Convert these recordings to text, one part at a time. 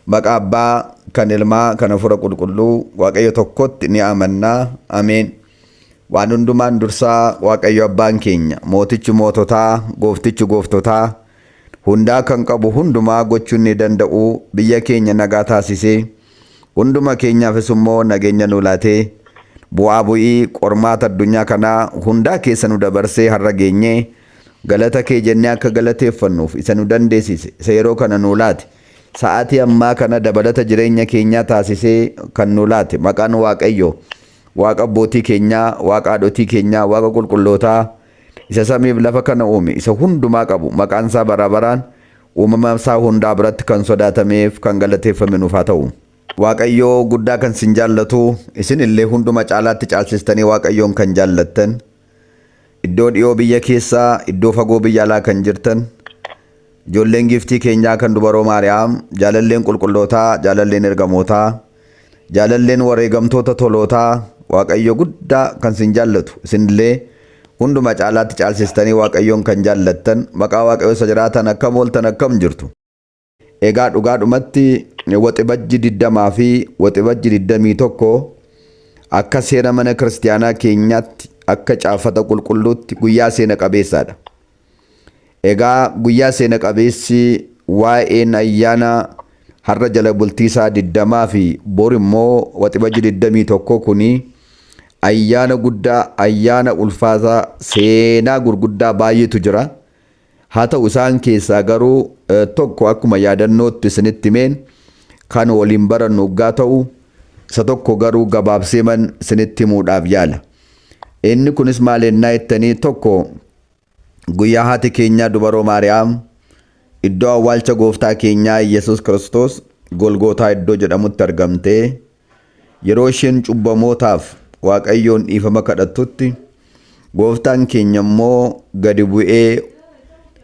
Maqaa Abbaa, kan Ilmaa, kan Hafuura Qulqulluu, Waaqayyo tokkotti ni amannaa. Ameen. Waan hundumaan dursaa Waaqayyo Abbaan keenya, mootichi moototaa, gooftichi gooftotaa, hundaa kan qabu hundumaa gochuun ni danda'u, biyya keenya nagaa taasisee, hunduma keenyaafis immoo nageenya nu laatee, bu'aa bu'ii qormaata addunyaa kanaa hundaa keessa nu dabarsee har'a geenyee, galata kee jennee akka galateeffannuuf isa nu dandeessise, isa yeroo kana nu laate, sa'aatii ammaa kana dabalata jireenya keenyaa taasisee kan nu laate, maqaan Waaqayyo, Waaqa abbootii keenyaa, Waaqa haadhotii keenyaa, Waaqa qulqullootaa, isa samiif lafa kana uume, isa hundumaa qabu, maqaan isaa bara baraan uumama isaa hundaa biratti kan sodaatameef kan galateeffame nuuf haa ta'u. Waaqayyoo guddaa kan sin jaallatu, isin illee hunduma caalaatti caalchistanii Waaqayyoon kan jaallattan, iddoo dhiyoo biyya keessaa, iddoo fagoo biyya alaa kan jirtan, ijoolleen giftii keenyaa kan dubaroo Maariyaam, jaalalleen qulqullootaa, jaalalleen ergamootaa, jaalalleen wareegamtoota tolootaa, Waaqayyo guddaa kan sin jaallatu, isin illee hunduma caalaatti caalchistanii Waaqayyoon kan jaallattan, maqaa Waaqayyoo isa jiraatan akkam ooltan akkam jirtu. Egaa dhugaadhumatti waxibajji 20 fi waxibajji 21 akka seera mana kiristaanaa keenyaatti akka caafata qulqulluutti guyyaa seena qabeessaadha. Egaa guyyaa seena qabeessi waa'een ayyaana har'a jala bultii isaa 20 fi bor immoo waxibajji 21 kuni ayyaana guddaa, ayyaana ulfaataa, seenaa gurguddaa baay'eetu jira. Haa ta'u isaan keessaa garuu tokko akkuma yaadannootti isinitti himeen kan waliin barannu gaa ta'u, isa tokko garuu gabaabsee man isinitti himuudhaaf yaala. Inni kunis maal ennaa jettanii, tokko guyyaa haati keenyaa dubaroo Maariyaam iddoo awwaalcha gooftaa keenyaa Yesuus Kiristoos Golgootaa iddoo jedhamutti argamtee yeroo isheen cubbamootaaf Waaqayyoon dhiifama kadhattutti, gooftaan keenya immoo gadi bu'ee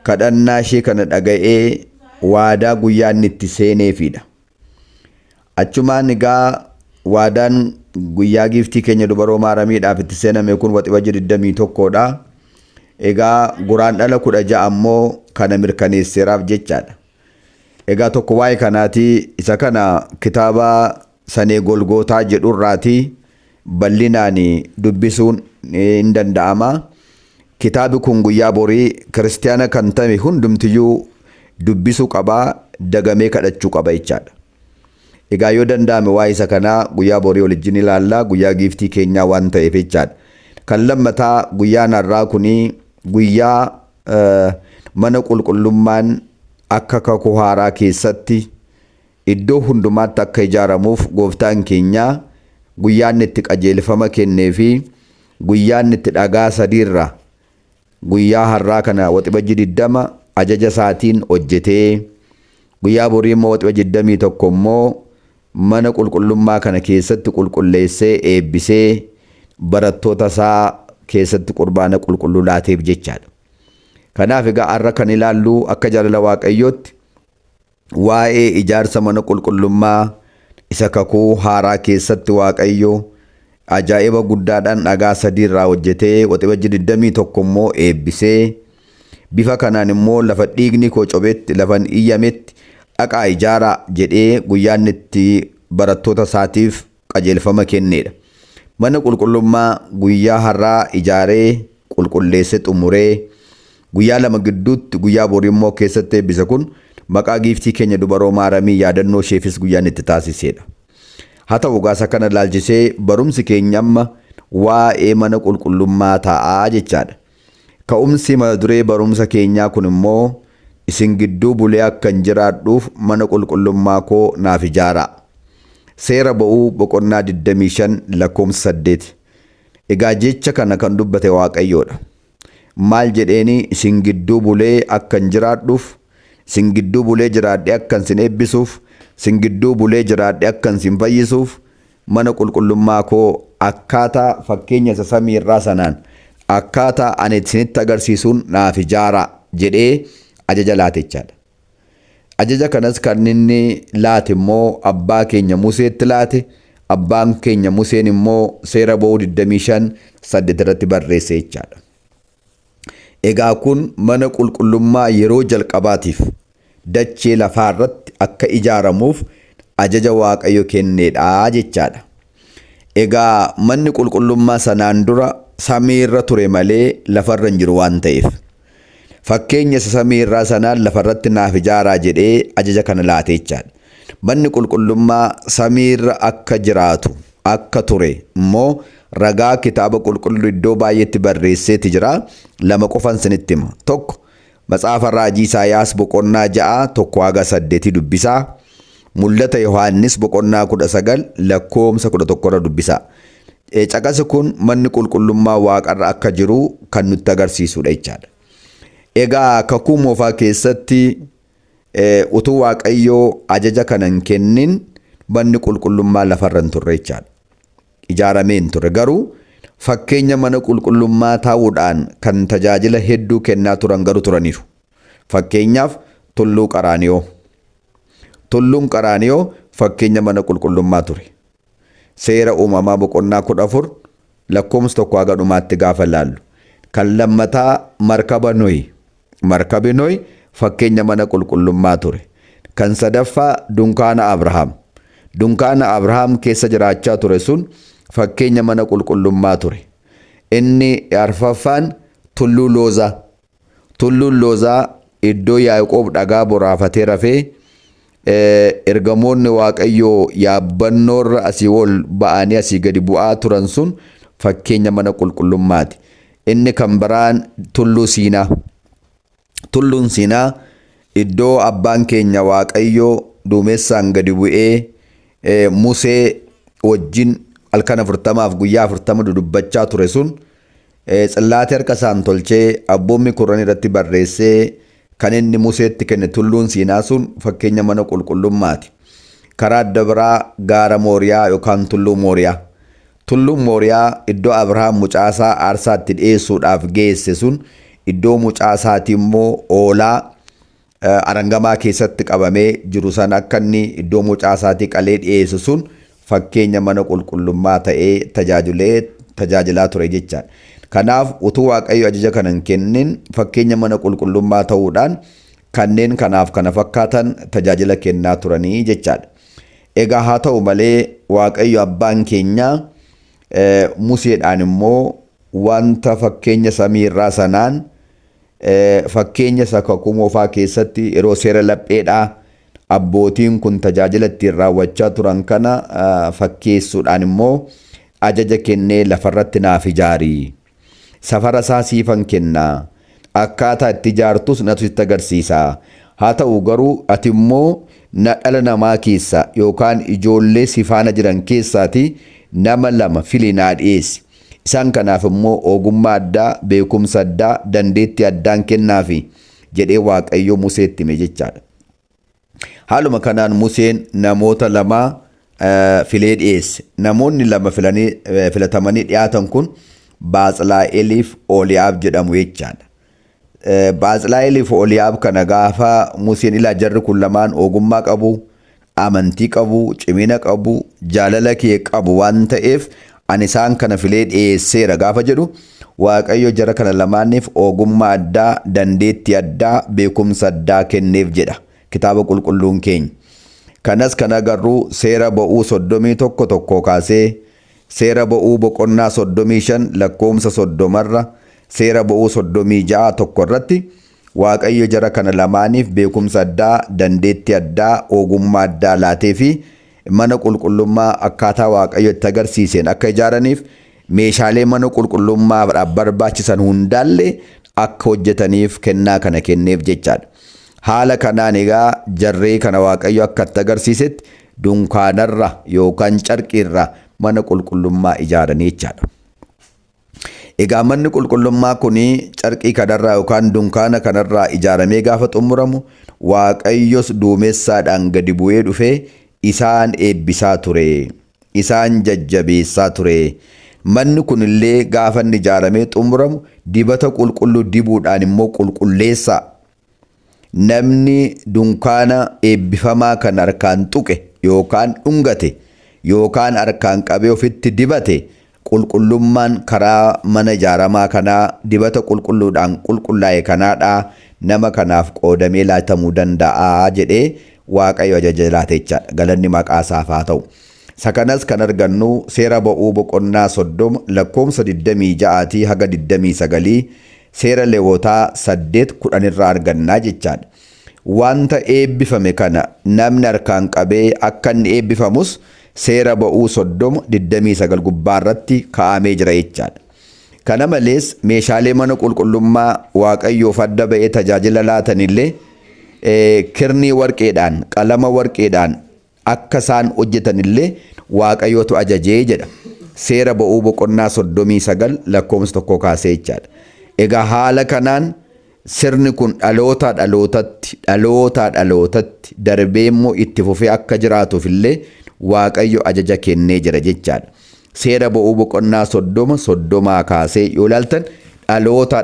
kadhannaa ishee kana dhaga'ee waadaa guyyaa inni itti seeneefidha. Achumaan egaa waadaan guyyaa giftii keenya dubaroo Maariyaamiidhaaf itti seename kun waxibajji 21dha. Egaa guraandhala 16 ammoo kana mirkaneesseeraaf jechaadha. Egaa tokko waa'ee kanaatii isa kana kitaaba Sanee Golgootaa jedhurraatii bal'inaan dubbisuun hin danda'ama. Kitaabi kun guyyaa borii kiristaana kan ta'e hundumtiyyuu dubbisuu qabaa, dagamee kadhachuu qaba jechaadha. Egaa yoo danda'ame waa'ee isa kanaa guyyaa borii wajjin ilaallaa, guyyaa giftii keenyaa waan ta'eef jechaadha. Kan lammataa guyyaan har'aa kuni guyyaa mana qulqullummaan akka kakuu haaraa keessatti iddoo hundumaatti akka ijaaramuuf gooftaan keenyaa guyyaan itti qajeelfama kennee fi guyyaan itti dhagaa sadiirra guyyaa har'aa kana waxibajji 20 ajaja isaatiin hojjetee, guyyaa borii immoo waxibajji 21 immoo mana qulqullummaa kana keessatti qulqulleessee eebbisee barattoota isaa keessatti qurbaana qulqulluu laateef jechaadha. Kanaaf egaa har'a kan ilaallu akka jaalala Waaqayyootti waa'ee ijaarsa mana qulqullummaa isa kakuu haaraa keessatti Waaqayyo ajaa'iba guddaadhaan dhagaa sadiirraa hojjetee waxibajji 21 immoo eebbisee, bifa kanaan immoo lafa dhiigni koo cobetti, lafan iyyametti dhaqaa ijaaraa jedhee guyyaan itti barattoota isaatiif qajeelfama kennedha. Mana qulqullummaa guyyaa har'aa ijaaree qulqulleessee xumuree guyyaa lama gidduutti guyyaa borii immoo keessatti eebbise kun maqaa giftii keenya dubaroo Maariyaamii yaadannoo isheefis guyyaan itti taasisedha. Haa ta'u gaasa kana ilaalchisee barumsi keenya amma waa'ee mana qulqullummaa ta'aa jechaadha. Ka'umsi mata duree barumsa keenyaa kun immoo isin gidduu bulee akkan jiraadhuuf mana qulqullummaa koo naaf ijaaraa. Seera ba'uu boqonnaa 25 lakkoofsa 8. Egaa jecha kana kan dubbate Waaqayyoodha. Maal jedheeni, isin gidduu bulee akkan jiraadhuuf, isin gidduu bulee jiraadhee akkan sin eebbisuuf, isin gidduu bulee jiraadhee akkan sin fayyisuuf mana qulqullummaa koo akkaataa fakkeenya isa samii irraa sanaan akkaataa ani isinitti agarsiisuun naaf ijaaraa jedhee ajaja laate jechaadha. Ajaja kanas kan inni laate immoo abbaa keenya Museetti laate. Abbaan keenya Museen immoo seera ba'uu 25:8 irratti barreesse jechaadha. Egaa kun mana qulqullummaa yeroo jalqabaatiif dachee lafaa irratti akka ijaaramuuf ajaja waaqayyo kenneedha jechaadha. Egaa manni qulqullummaa sanaan dura samiirra ture malee lafarra hin jiru waan ta'eef fakkeenya samiirraa sanaan lafarratti naaf ijaaraa jedhee ajaja kana laatee jechaadha. Manni qulqullummaa samiirra akka jiraatu akka ture immoo ragaa kitaaba qulqulluu iddoo baay'eetti barreesseeti jira. Lama qofan isinitti hima. Tokko Matsaafa Raajii Isaayaas boqonnaa 6:1-8 dubbisaa. Mul'ata Yohaannis boqonnaa 19 lakkoomsa 11 dubbisaa. Caqasi kun manni qulqullummaa waaqarra akka jiru kan nutti agarsiisudha jechaadha. Egaa kakuu moofaa keessatti utuu waaqayyoo ajaja kana hin kennin manni qulqullummaa lafarra hin turre jechaadha. Ijaaramee hin turre. Garuu fakkeenya mana qulqullummaa ta'uudhaan kan tajaajila hedduu kennaa turan garuu turaniiru. Fakkeenyaaf Tulluu Qaraaniyoo. Tulluun Qaraaniyoo fakkeenya mana qulqullummaa ture. Seera uumamaa boqonnaa 14 lakkoomsa 1-dhumaatti gaafa ilaallu. Kan lammataa markaba Nohi. Markabi Nohi fakkeenya mana qulqullummaa ture. Kan sadaffaa dunkaana Abrahaam. Dunkaana Abrahaam keessa jiraachaa ture sun fakkeenya mana qulqullummaa ture. Inni arfaffaan Tulluu Loozaa. Tulluun Loozaa iddoo Yaaqoob dhagaa boraafatee rafee ergamoonni waaqayyoo yaabbannoorra asii ol ba'anii asii gadi bu'aa turan sun fakkeenya mana qulqullummaati. Inni kan biraan Tulluu Siinaa. Tulluun Siinaa iddoo abbaan keenya waaqayyoo duumessaan gadi bu'ee Musee wajjin halkan 40 guyyaa 40 dubbachaa ture sun tsillaate harka isaan tolchee abboommi Qur'aan irratti barreessee kan inni Museetti kenne. Tulluun Siinaa sun fakkeenya mana qulqullummaati. Karaa adda biraa gaara Mooriyaa yookaan Tulluu Mooriyaa. Tulluun Mooriyaa iddoo Abrahaam mucaasaa aarsaatti dhiyeessuudhaaf geesse sun iddoo mucaasaati immoo hoolaa arangamaa keessatti qabamee jiru san akka inni iddoo mucaasaatti qalee dhiyeessu sun fakkeenya mana qulqullummaa ta'ee tajaajilaa ture jechaadha. Kanaaf utuu waaqayyo ajaja kana hin kennin fakkeenya mana qulqullummaa ta'uudhaan kanneen kanaaf kana fakkaatan tajaajila kennaa turanii jechaadha. Egaa haa ta'u malee waaqayyo abbaan keenya Museedhaan immoo wanta fakkeenya samiirraa sanaan fakkeenya kakuu moofaa keessatti yeroo seera lapheedhaa abbootiin kun tajaajila ittiin raawwachaa turan kana fakkeessuudhaan immoo ajaja kennee lafarratti naaf ijaarii. Safara isaa siifan kennaa. Akkaataa itti ijaartus natu sitti agarsiisa. Haa ta'u garuu ati immoo dhala namaa keessa yookaan ijoollee si faana jiran keessaati nama 2 filii naa dhiyeessi. Isaan kanaaf immoo ogummaa addaa, beekumsa addaa, dandeettii addaan kennaafi jedhee waaqayyo Museetti hime jechaadha. Haaluma kanaan Museen namoota 2 filee dhiyeesse. Namoonni 2 filatamanii dhiyaatan kun Baatsilaa'eeliif Ooliyaab jedhamu jechaadha. Baatsilaa'eeliif Ooliyaab kana gaafa Museen ilaa jarri kun lamaan ogummaa qabu, amantii qabu, cimina qabu, jaalala kee qabu waan ta'eef ani isaan kana filee dhiyeesseera gaafa jedhu waaqayyo jara kana lamaaniif ogummaa addaa, dandeettii addaa, beekumsa addaa kenneef jedha kitaaba qulqulluun keenya. Kanas kan agarru seera ba'uu 31 kaasee seera ba'uu boqonnaa 35 lakkoomsa 30 seera ba'uu 36 irratti waaqayyo jara kana lamaaniif beekumsa addaa, dandeettii addaa, ogummaa addaa laatee fi mana qulqullummaa akkaataa waaqayyo itti agarsiiseen akka ijaaraniif meeshaalee mana qulqullummaadhaaf barbaachisan hundaallee akka hojjetaniif kennaa kana kenneef jechaadha. Haala kanaan egaa jarree kana waaqayyo akka itti agarsiisetti dunkaanarra yookaan carqiirra mana qulqullummaa ijaaranii jechaadha. Egaa manni qulqullummaa kun carqii kanarraa yookaan dunkaana kanarraa ijaaramee gaafa xumuramu waaqayyos duumessaadhaan gadi bu'ee dhufee isaan eebbisaa ture. Isaan jajjabeessaa ture. Manni kunillee gaafa inni ijaaramee xumuramu dibata qulqulluu dibuudhaan immoo qulqulleessaa. Namni dunkaana eebbifamaa kan harkaan tuqe yookaan dhungate yookaan harkaan qabee ofitti dibate qulqullummaan karaa mana ijaaramaa kanaa dibata qulqulluudhaan qulqullaa'e kanaadhaa nama kanaaf qoodamee laatamuu danda'a jedhee waaqayyo ajaja laate jechaadha. Galanni maqaa isaaf haa ta'u. Sakanas kan argannu seera ba'uu boqonnaa 30 lakkoofsa 26 haga 29 seera Lewwotaa 8:10 irraa argannaa jechaadha. Wanta eebbifame kana namni harkaan qabee akka inni eebbifamus seera ba'uu 30:29 gubbaa irratti kaa'amee jira jechaadha. Kana malees meeshaalee mana qulqullummaa waaqayyoof adda ba'ee tajaajila laatanillee kirnii warqeedhaan qalama warqeedhaan akka isaan hojjetanillee waaqayyootu ajajee jedha. Seera ba'uu boqonnaa 39 lakkoofsa 1 kaasee jechaadha. Egaa haala kanaan sirni kun dhalootaa dhalootatti darbee immoo itti fufee akka jiraatuuf illee waaqayyo ajaja kennee jira jechaadha. Seera ba'uu boqonnaa 30 kaasee yoo ilaaltan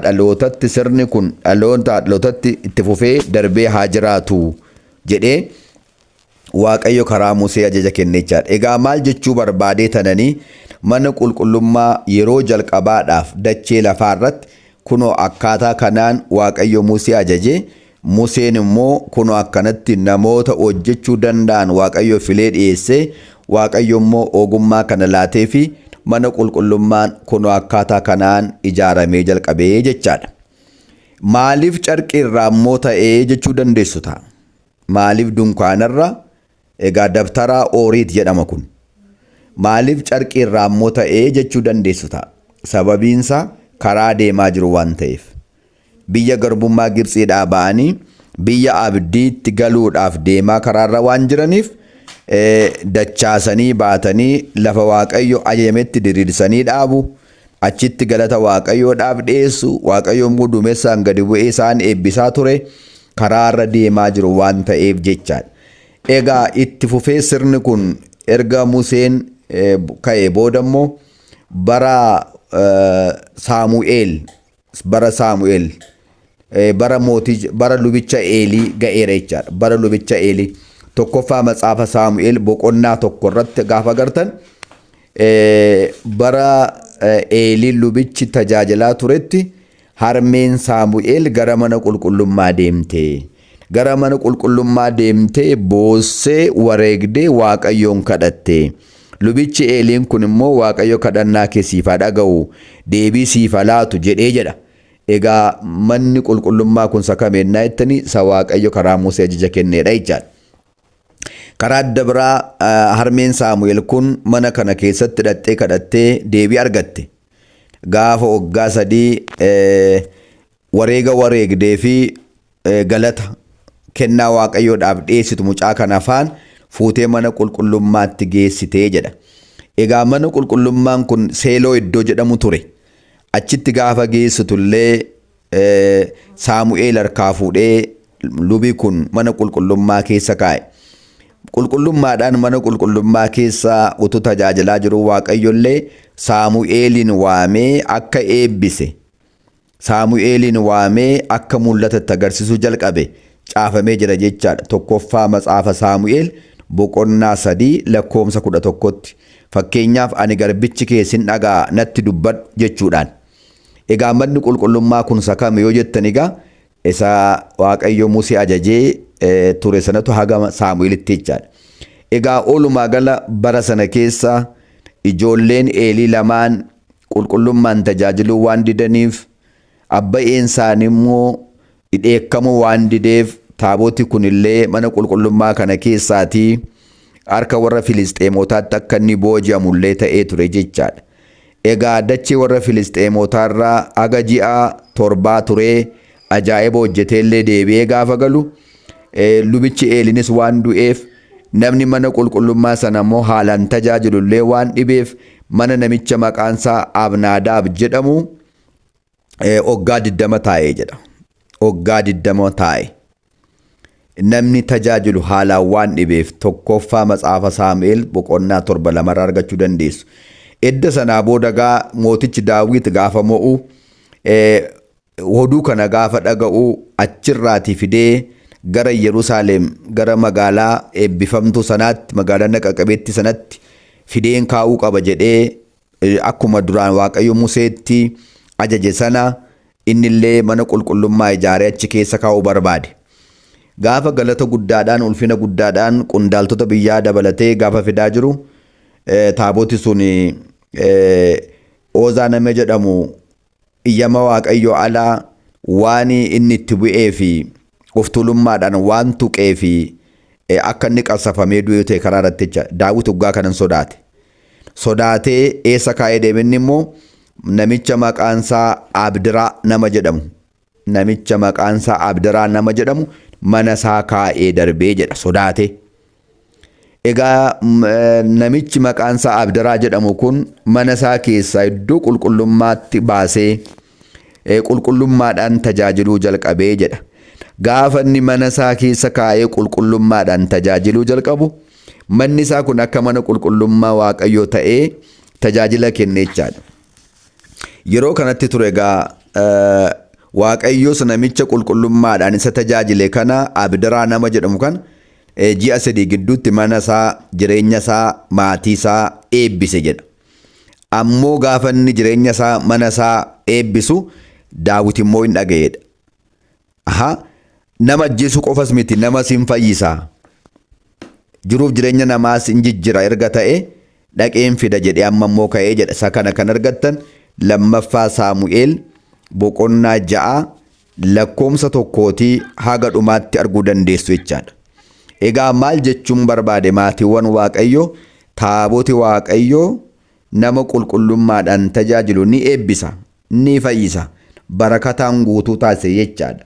dhalootatti sirni kun dhalootatti itti fufee darbee haa jiraatu jedhee waaqayyo karaa Musee ajaja kennee jechaadha. Egaa maal jechuu barbaadee tananii mana qulqullummaa yeroo jalqabaadhaaf dachee lafaa irratti kunoo akkaataa kanaan waaqayyo Musee ajaje. Museen immoo kunoo akkanatti namoota hojjechuu danda'an waaqayyo filee dhiyeessee waaqayyo immoo ogummaa kana laatee fi mana qulqullummaan kunoo akkaataa kanaan ijaaramee jalqabee jechaadha. Maaliif carqii irraa immoo ta'ee jechuu dandeessu ta'a? Maaliif dunkaanarra? Egaa dabtaraa Ooriit jedhama kun. Maaliif carqii irraa immoo ta'ee jechuu dandeessu ta'a? Sababiinsaa karaa deemaa jiru waan ta'eef. Biyya garbummaa Gibxiidhaa ba'anii biyya abdiitti galuudhaaf deemaa karaarra waan jiraniif dachaasanii baatanii lafa waaqayyo ajajametti diriirsanii dhaabu. Achitti galata waaqayyoodhaaf dhiyeessu. Waaqayyo immoo duumessaan gadi bu'ee isaan eebbisaa ture. Karaarra deemaa jiru waan ta'eef jechaadha. Egaa itti fufee sirni kun erga Museen ka'ee booda immoo bara Saamu'eel bara lubicha Eelii ga'eera jechaadha. Bara lubicha Eelii tokkoffaa Matsaafa Saamu'eel boqonnaa 1 irratti gaafa agartan bara Eelii lubichi tajaajilaa turetti harmeen Saamu'eel gara mana qulqullummaa deemte. Gara mana qulqullummaa deemtee boossee wareegdee waaqayyoon kadhatte. Lubichi Eeliin kun immoo waaqayyo kadhannaa kee siif haa dhaga'u, deebii siif haa laatu jedhee jedha. Egaa manni qulqullummaa kun sakamennaa jettanii isa waaqayyo karaa Musee ajaja kenneedha jechaadha. Karaa adda biraa harmeen Saamu'eel kun mana kana keessatti hidhattee kadhattee deebii argatte. Gaafa waggaa 3 wareega wareegdee fi galata kennaa waaqayyoodhaaf dhiyeessitu mucaa kana afaan fuutee mana qulqullummaatti geessitee jedha. Egaa mana qulqullummaan kun Seeloo iddoo jedhamu ture. Achitti gaafa geessitullee Saamu'eel harkaa fuudhee lubi kun mana qulqullummaa keessa kaa'e. Qulqullummaadhaan mana qulqullummaa keessa utuu tajaajilaa jiru waaqayyollee Saamu'eelin waamee akka eebbise. Saamu'eelin waamee akka mul'ata itti agarsiisuu jalqabe caafamee jira jechaadha. Tokkoffaa Matsaafa Saamu'eel boqonnaa 3 lakkoofsa 11tti. Fakkeenyaaf ani garbichi kee sin dhagaa natti dubbadhu jechuudhaan. Egaa manni qulqullummaa kun sakame yoo jettan egaa isa waaqayyo Musee ajajee ture sanatu haga Saamu'eelitti jechaadha. Egaa oolumaa gala bara sana keessa ijoolleen Eelii lamaan qulqullummaan tajaajiluu waan didaniif abba'een isaanii immoo dheekkamuu waan dideef taaboti kunillee mana qulqullummaa kana keessaatii harka warra Filisxeemotaatti akka inni booji'amullee ta'ee ture jechaadha. Egaa dachee warra Filisxeemotaarraa aga ji'a 7 turee ajaa'iba hojjeteellee deebi'ee gaafa galu lubichi Eeliinis waan du'eef namni mana qulqullummaa sana immoo haalaan tajaajilullee waan dhibeef mana namicha maqaansaa Abnaadaab jedhamu waggaa 20 taa'ee jedha. Waggaa 20 taa'e. Namni tajaajilu haalaan waan dhibeef tokkoffaa Matsaafa Saamu'eel boqonnaa 7 argachuu dandeessu. Edda sanaa booda mootichi Daawit gaafa mo'u oduu kana gaafa dhaga'u achirraatii fidee gara Yerusaalem gara magaalaa eebbifamtuu sanaatti magaalaa naqa-qabeetti sanatti fideen kaa'uu qaba jedhee akkuma duraan waaqayyo Museetti ajaje sana innillee mana qulqullummaa ijaaree achi keessa kaa'uu barbaade. Gaafa galata guddaadhaan ulfina guddaadhaan qondaaltota biyyaa dabalatee gaafa fidaa jiru taaboti sun Oozaa nama jedhamu iyyama Waaqayyoo alaa waan inni itti bu'ee fi of tuulummaadhaan waan tuqee fi akka inni qabsafamee du'e ta'e karaa irratti jecha Daawit waggaa kanan sodaatee eessa kaa'ee deemenni immoo namicha maqaansaa Abdiraa nama jedhamu mana isaa kaa'ee darbee jedha sodaatee. Egaa namichi maqaansaa Abdiraa jedhamu kun mana isaa keessaa iddoo qulqullummaatti baasee qulqullummaadhaan tajaajiluu jalqabee jedha. Gaafa inni mana isaa keessa kaa'ee qulqullummaadhaan tajaajiluu jalqabu manni isaa kun akka mana qulqullummaa Waaqayyoo ta'ee tajaajila kennechaadha. Yeroo kanatti ture egaa Waaqayyoos namicha qulqullummaadhaan isa tajaajile kana Abdiraa nama jedhamu kan ji'a 3 gidduutti mana isaa jireenya isaa maatii isaa eebbise jedha. Ammoo gaafa inni jireenya isaa mana isaa eebbisu Daawit immoo hin dhaga'edha. Nama ajjeesuu qofas miti namas hin fayyisaa. Jiruuf jireenya namaas hin jijjira erga ta'e dhaqeen fida jedhee amma immoo ka'ee jedha. Isa kana kan argattan lammaffaa Saamu'eel boqonnaa 6 lakkoomsa 1 haga dhumaatti arguu dandeessu jechaadha. Egaa maal jechuun barbaade maatiiwwan Waaqayyoo taaboti Waaqayyoo nama qulqullummaadhaan tajaajilu ni eebbisa ni fayyisa barakataan guutuu taasise jechaadha.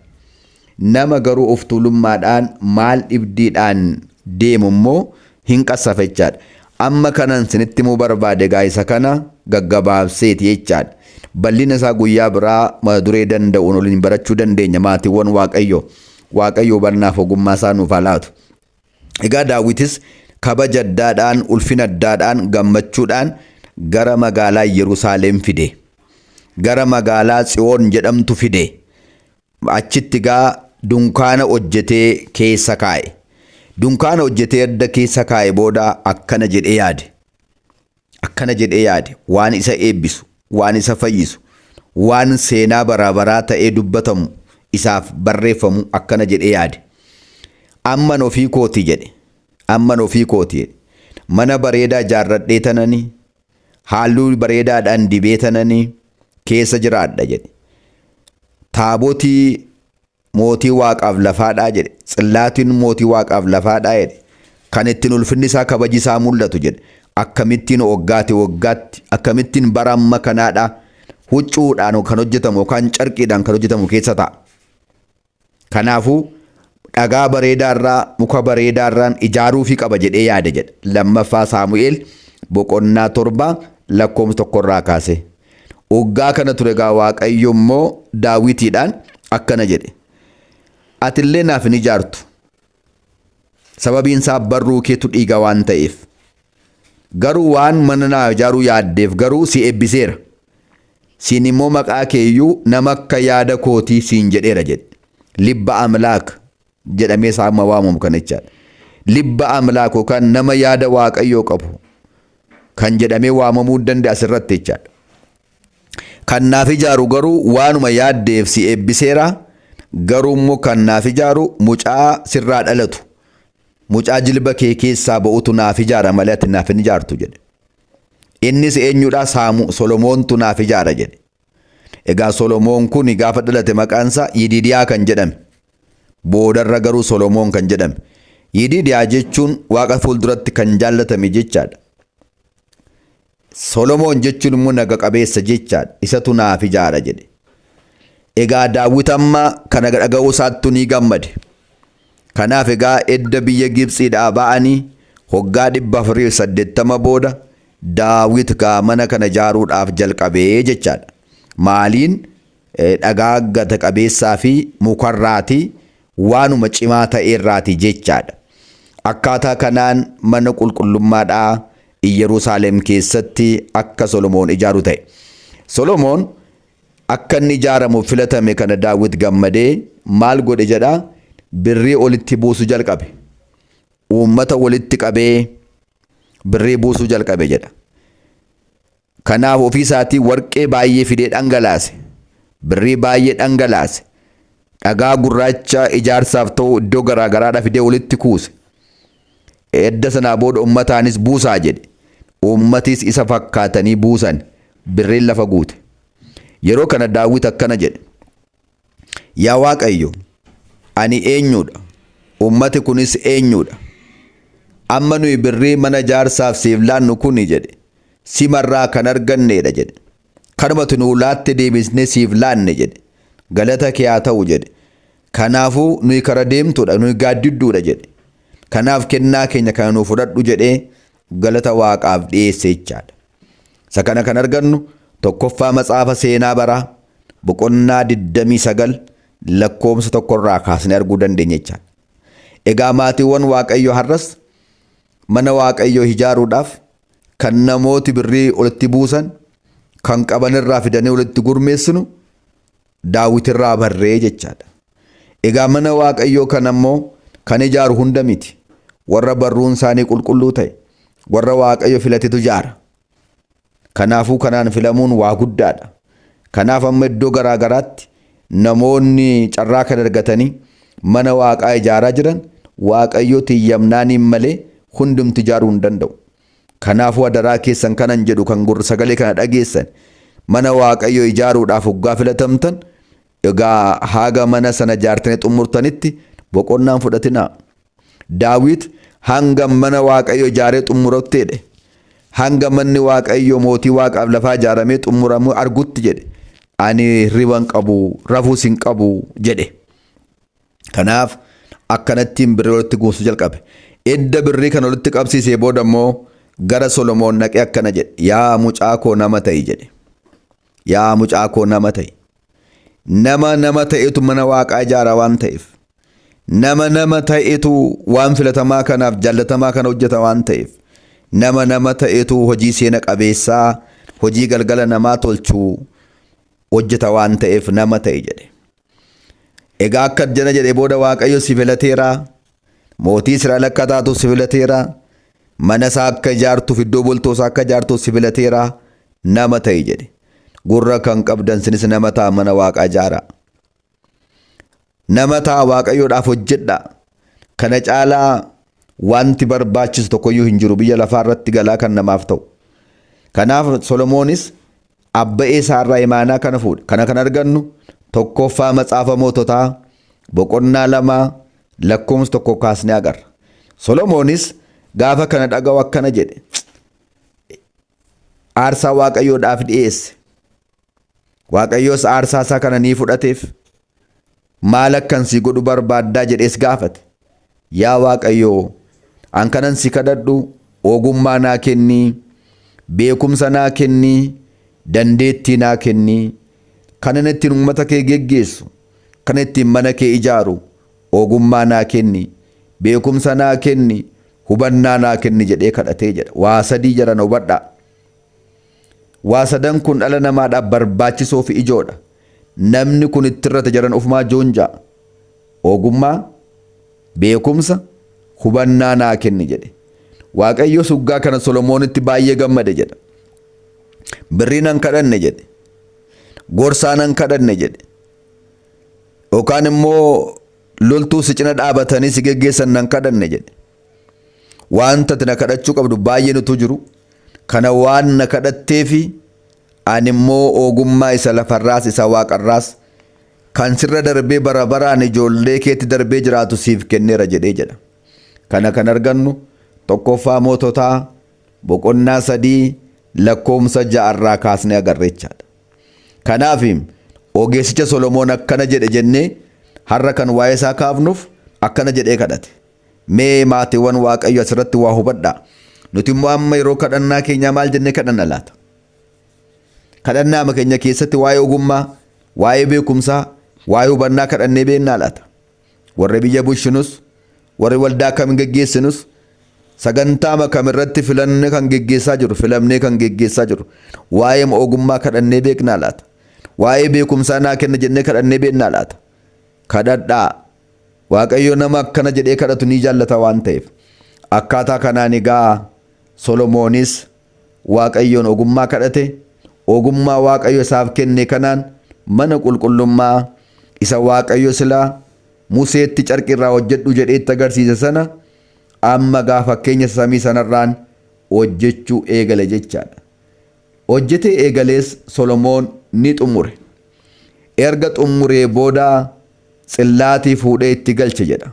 Nama garuu of tuulummaadhaan maal dhibdiidhaan deemu immoo hin qassafa jechaadha. Amma kanan sinitti immoo barbaade gaa'isa kana gaggabaabseeti jechaadha. Bal'ina isaa guyyaa biraa mata duree danda'uun waliin barachuu dandeenya maatiiwwan Waaqayyoo barnaaf ogummaa isaa nuuf haa laatu. Egaa Daawitis kabaja addaadhaan ulfina addaadhaan gammachuudhaan gara magaalaa Yerusaalem fide. Gara magaalaa Tsiyoon jedhamtu fide. Achitti gaa dunkaana hojjetee keessa kaa'e. Dunkaana hojjetee adda keessa kaa'e booda akkana jedhee yaade. Waan isa eebbisu, waan isa fayyisu, waan seenaa barabaraa ta'ee dubbatamu isaaf barreeffamu akkana jedhee yaade. Amman ofii kooti jedhe. Mana bareedaa ijaarradhee tananii halluu bareedaadhaan dibee tananii keessa jiraadha jedhe. Taabotii mootii Waaqaaf lafaadhaa jedhe. Tsillaatiin mootii Waaqaaf lafaadhaa jedhe. Kan ittiin ulfinni isaa kabaji isaa mul'atu jedhe. Akkamittiin waggaatti akkamittiin bara amma kanaadhaa huccuudhaan kan hojjetamu yookaan carqiidhaan kan hojjetamu keessa ta'a. Kanaafuu dhagaa bareedaarraa muka bareedaarraan ijaaruufi qaba jedhee yaade jedha. Lammaffaa Saamu'eel boqonnaa 7 lakkoomsa 1 kaase. Waggaa kana ture egaa Waaqayyo immoo Daawitiidhaan akkana jedhe. Atillee naaf hin ijaartu. Sababiin isaa barruu keetu dhiiga waan ta'eef. Garuu waan mana naa ijaaruu yaaddeef garuu si eebbiseera. Siin immoo maqaa keeyyuu nama akka yaada kootii siin jedheera jedhe. Libba Amlaak jedhamee saama waamamu kan jechaadha. Libba Amlaak yookaan nama yaada Waaqayyoo qabu kan jedhamee waamamuu danda'a asirratti jechaadha. Kan naaf ijaaru garuu waanuma yaaddeef si eebbiseera. Garuu immoo kan naaf ijaaru mucaa sirraa dhalatu. Mucaa jilba kee keessaa ba'utu naaf ijaara malee ati naaf hin ijaartu jedhe. Innis eenyudha? Solomoontu naaf ijaara jedhe. Egaa Solomoon kun gaafa dhalate maqaansaa Yididiyaa kan jedhame. Boodarra garuu Solomoon kan jedhame. Yididiyaa jechuun Waaqa fuulduratti kan jaallatame jechaadha. Solomoon jechuun immoo naga qabeessa jechaadha. Isatu naaf ijaara jedhe. Egaa Daawit amma kana dhaga'uu isaattu ni gammade. Kanaaf egaa edda biyya Gibxiidhaa ba'anii waggaa 480 booda Daawit gaa mana kana ijaaruudhaaf jalqabee jechaadha. Maaliin dhagaa gata qabeessaa fi mukarraatii waanuma cimaa ta'eerraatii jechaadha. Akkaataa kanaan mana qulqullummaadhaa Yerusaalem keessatti akka Solomoon ijaaru ta'e. Solomoon akka inni ijaaramuuf filatame kana Daawit gammadee maal godhe jedhaa? Birrii olitti buusu jalqabe. Uummata walitti qabee birrii buusuu jalqabe jedha. Kanaaf ofii isaatii warqee baay'ee fidee dhangalaase. Birrii baay'ee dhangalaase. dhagaa gurraacha ijaarsaaf ta'u iddoo garaagaraadhaa fidee walitti kuuse. Edda sanaa booda ummataanis buusaa jedhe. Ummatis isa fakkaatanii buusan. Birriin lafa guute. Yeroo kana Daawit akkana jedhe. Yaa Waaqayyo, ani eenyudha? Ummati kunis eenyudha? Amma nuyi birrii mana ijaarsaaf siif laannu kuni jedhe. Simarraa kan arganneedha jedhe. Kanumatu nuu laatte deebisnee siif laanne jedhe. Galata kee haa ta'u jedhe. Kanaafuu nuyi kara deemtuudha, nuyi gaaddidduudha jedhe. Kanaaf kennaa keenya kan nuuf fudhadhu jedhee galata Waaqaaf dhiyeesse jechaadha. Isa kana kan argannu tokkoffaa Matsaafa Seenaa Baraa boqonnaa 29 lakkoofsa 1 kaasnee arguu dandeenya jechaadha. Egaa maatiiwwan Waaqayyo har'as mana Waaqayyo ijaaruudhaaf kan namooti birrii walitti buusan, kan qabanirraa fidanii walitti gurmeessinu Daawitirraa barree jechaadha. Egaa mana Waaqayyo kan ammoo kan ijaaru hunda miti. Warra barruun isaanii qulqulluu ta'e, warra Waaqayyo filatetu ijaara. Kanaafuu kanaan filamuun waa guddaadha. Kanaaf amma iddoo garaagaraatti namoonni carraa kan argatanii mana Waaqaa ijaaraa jiran Waaqayyo tiyyamnaaniin malee hundumti ijaaruu hin danda'u. Kanaafuu adaraa keessan kanan jedhu kan gurra sagalee kana dhageessan mana Waaqayyo ijaaruudhaaf hoggaa filatamtan egaa haga mana sana ijaartanii xumurtanitti boqonnaan fudhatinaa. Daawit hanga mana Waaqayyo ijaaree xumuratteedhe. Hanga manni Waaqayyo mootii Waaqaaf lafaa ijaaramee xumuramuu argutti jedhe. Ani riban qabu, rafuus hin qabu jedhe. Kanaaf akkanattiin birrii walitti guutuu jalqabe. Edda birrii kan walitti qabsiisee booda immoo gara Solomoon dhaqee akkana jedhe. Yaa mucaa koo nama ta'i jedhe. Yaa mucaa koo nama ta'i. Nama ta'etu mana Waaqaa ijaara waan ta'eef. Nama ta'etu waan filatamaa kanaaf jaallatamaa kana hojjeta waan ta'eef. Nama ta'etu hojii seena qabeessaa, hojii galgala namaa tolchuu hojjeta waan ta'eef nama ta'e jedhe. Egaa akka jana jedhe booda Waaqayyo si filateera. Mootii Israa'el akka taatu si filateera. Mana isaa akka ijaartuuf iddoo bultoo isaa akka ijaartuuf si filateera. Nama ta'e jedhe. Gurra kan qabdan sinis nama ta'a mana Waaqaa ijaaraa. Nama ta'a Waaqayyoodhaaf hojjedha. Kana caalaa wanti barbaachisu tokkoyyuu hin jiru biyya lafaa irratti galaa kan namaaf ta'u. Kanaaf Solomoonis abba'ee isaarraa imaanaa kana fuudhe. Kana kan argannu tokkoffaa Matsaafa Moototaa boqonnaa 2 lakkoofsa 1 kaasnee agarra. Solomoonis gaafa kana dhaga'u akkana jedhe. Aarsaa Waaqayyoodhaaf dhiyeesse. Waaqayyoos aarsaa isaa kana ni fudhateef. Maal akkan si godhu barbaaddaa jedhees gaafate. Yaa Waaqayyoo, an kanan si kadhadhu ogummaa naa kennii, beekumsa naa kennii, dandeettii naa kennii, kanan ittiin uummata kee geggeessu, kan ittiin mana kee ijaaru ogummaa naa kennii, beekumsa naa kennii, hubannaa naa kennii jedhee kadhatee jedha. Waa sadii jiran hubadhaa. Waa sadan kun dhala namaadhaaf barbaachisoo fi ijoodha. Namni kun itti irratti jiran ofumaa joonjaa. Ogummaa, beekumsa, hubannaa naa kenni jedhe. Waaqayyo suggaa kana Solomoonitti baay'ee gammade jedha. Birrii nan kadhanne jedhe. Gorsaa nan kadhanne jedhe. Yookaan immoo loltuu si cina dhaabatanii si geggeessan nan kadhanne jedhe. Wanta ati na kadhachuu qabdu baay'ee nutu jiru. Kana waan na kadhatteefi ani immoo ogummaa isa lafarraas isa waaqarraas kan sirra darbee bara baraan ijoollee keetti darbee jiraatu siif kenneera jedhee jedha. Kana kan argannu tokkoffaa Moototaa boqonnaa 3 lakkoofsa 6 kaasnee agarreechaadha. Kanaaf ogeessicha Solomoon akkana jedhe jennee har'a kan waa'ee isaa kaafnuuf akkana jedhee kadhate. Mee maatiiwwan Waaqayyo asirratti waa hubadhaa. Nuti immoo amma yeroo kadhannaa keenyaa maal jennee kadhanna laata? Kadhannaa keenya keessatti waa'ee ogummaa, waa'ee beekumsaa, waa'ee hubannaa kadhannee beennaa laata? Warri biyya bulchinus, warri waldaa kam geggeessinus sagantaa kam irratti filannee kan geggeessaa jiru, filamnee kan geggeessaa jiru waa'ee ogummaa kadhannee beeknaa laata? Waa'ee beekumsaa naa kenna jennee kadhannee beennaa laata? Kadhadhaa. Waaqayyo nama akkana jedhee kadhatu ni jaallata waan ta'eef. Akkaataa kanaan egaa Solomoonis Waaqayyoon ogummaa kadhate. Ogummaa Waaqayyo isaaf kenne kanaan mana qulqullummaa isa Waaqayyo silaa Museetti carqirraa hojjedhu jedhee itti agarsiise sana amma gaa fakkeenya samii sanarraan hojjechuu eegale jechaadha. Hojjetee eegalees Solomoon ni xumure. Erga xumuree booda xillaatii fuudhee itti galche jedha.